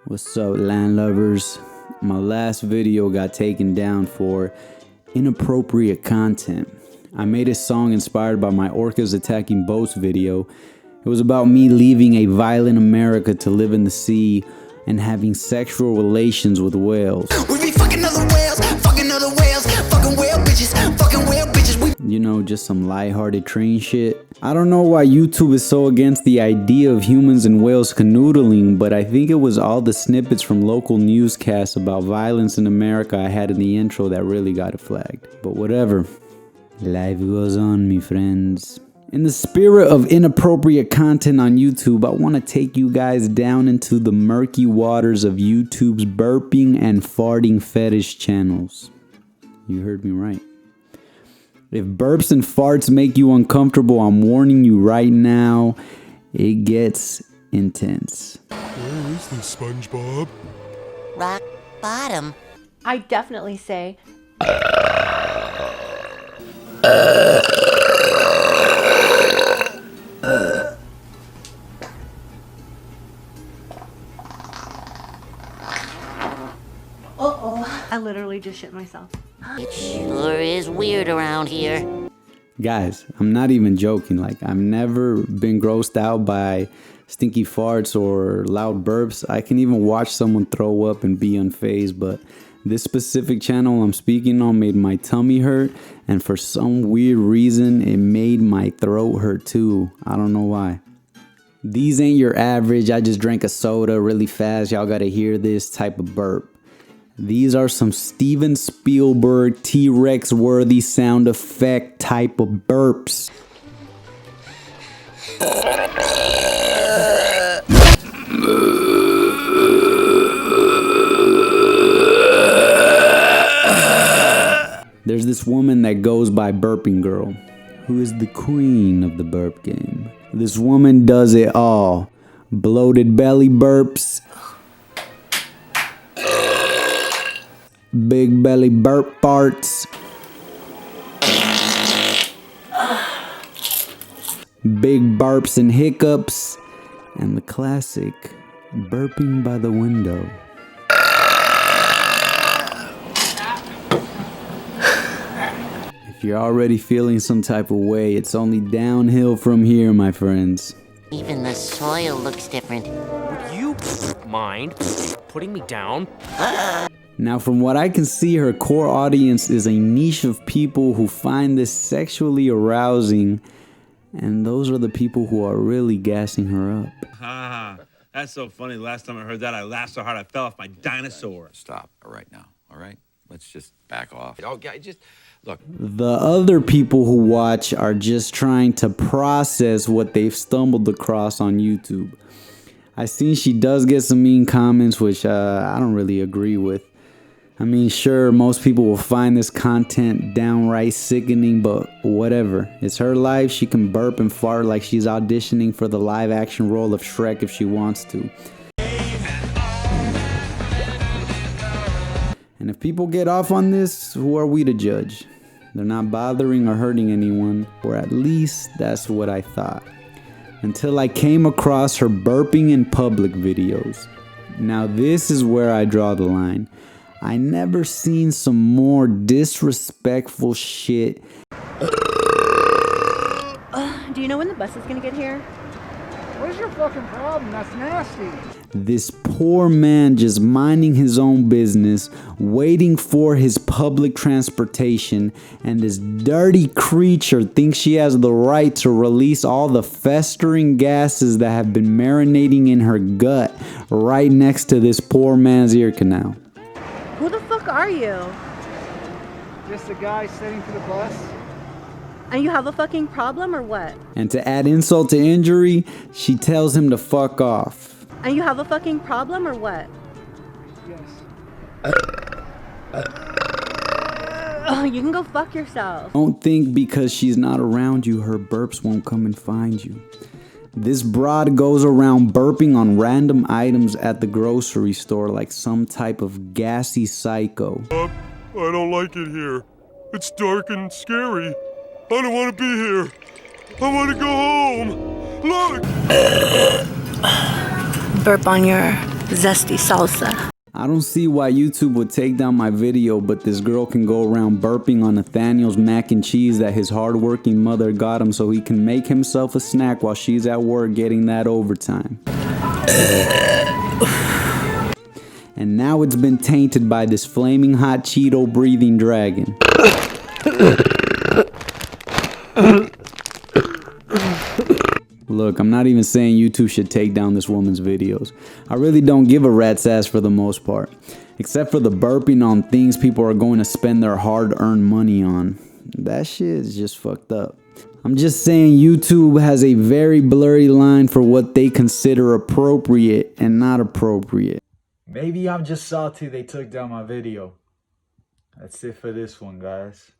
What's up, land lovers? My last video got taken down for inappropriate content. I made a song inspired by my orcas attacking boats video. It was about me leaving a violent America to live in the sea and having sexual relations with whales. We be fucking other whales, fucking other whales, fucking whale bitches, fucking whale bitches. You know, just some lighthearted train shit. I don't know why YouTube is so against the idea of humans and whales canoodling, but I think it was all the snippets from local newscasts about violence in America I had in the intro that really got it flagged. But whatever. Life goes on, me friends. In the spirit of inappropriate content on YouTube, I want to take you guys down into the murky waters of YouTube's burping and farting fetish channels. You heard me right. If burps and farts make you uncomfortable, I'm warning you right now, it gets intense. Where is this, SpongeBob? Rock bottom. I definitely say. Uh-oh. I literally just shit myself. It sure is weird around here. Guys, I'm not even joking. Like, I've never been grossed out by stinky farts or loud burps. I can even watch someone throw up and be unfazed, but this specific channel I'm speaking on made my tummy hurt, and for some weird reason, it made my throat hurt too. I don't know why. These ain't your average, I just drank a soda really fast, y'all gotta hear this type of burp. These are some Steven Spielberg T-Rex worthy sound effect type of burps. There's this woman that goes by Burping Girl, who is the queen of the burp game. This woman does it all. Bloated belly burps, big belly burp farts, big burps and hiccups, and the classic burping by the window. If you're already feeling some type of way, it's only downhill from here, my friends. Even the soil looks different. Would you mind putting me down? Now, from what I can see, her core audience is a niche of people who find this sexually arousing, and those are the people who are really gassing her up. Ha, that's so funny. The last time I heard that, I laughed so hard I fell off my dinosaur. Stop right now, all right? Let's just back off. Okay, just look. The other people who watch are just trying to process what they've stumbled across on YouTube. I seen she does get some mean comments, which I don't really agree with. I mean, sure, most people will find this content downright sickening, but whatever. It's her life. She can burp and fart like she's auditioning for the live action role of Shrek if she wants to. And if people get off on this, who are we to judge? They're not bothering or hurting anyone, or at least that's what I thought. Until I came across her burping in public videos. Now this is where I draw the line. I never seen some more disrespectful shit. Do you know when the bus is gonna get here? What's your fucking problem? That's nasty. This poor man just minding his own business, waiting for his public transportation, and this dirty creature thinks she has the right to release all the festering gases that have been marinating in her gut right next to this poor man's ear canal. Who the fuck are you? Just a guy sitting for the bus. And you have a fucking problem or what? And to add insult to injury, she tells him to fuck off. And you have a fucking problem or what? Yes. Oh, you can go fuck yourself. Don't think because she's not around you, her burps won't come and find you. This broad goes around burping on random items at the grocery store like some type of gassy psycho. I don't like it here. It's dark and scary. I don't want to be here. I want to go home. Look! Burp on your zesty salsa. I don't see why YouTube would take down my video, but this girl can go around burping on Nathaniel's mac and cheese that his hardworking mother got him so he can make himself a snack while she's at work getting that overtime. And now it's been tainted by this flaming hot Cheeto breathing dragon. Look, I'm not even saying YouTube should take down this woman's videos. I really don't give a rat's ass for the most part. Except for the burping on things people are going to spend their hard-earned money on. That shit is just fucked up. I'm just saying YouTube has a very blurry line for what they consider appropriate and not appropriate. Maybe I'm just salty they took down my video. That's it for this one, guys.